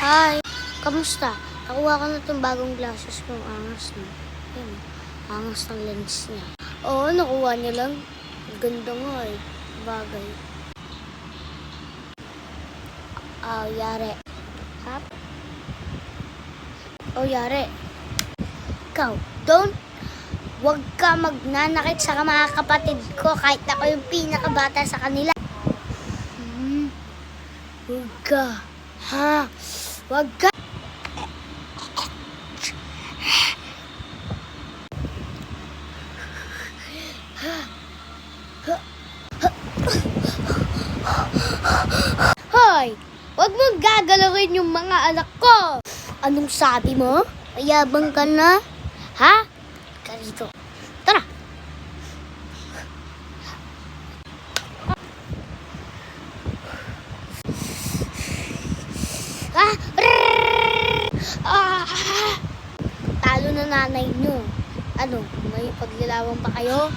Hi! Kamusta? Nakuha ko na itong bagong glasses kong angas no. Yan, angas ng lens niya. Oo, nakuha niya lang. Ganda nga eh. Bagay. Yari. Hap? Yari. Ikaw, huwag ka magnanakit sa mga kapatid ko kahit ako yung pinakabata sa kanila. Huwag ka. Ha? Huwag ka. Hoy! Huwag mong gagalawin yung mga anak ko! Anong sabi mo? Mayabang ka na? Ha? Ka rito. Tara! Talo na nanay nyo. Ano, may paglilawang pa kayo?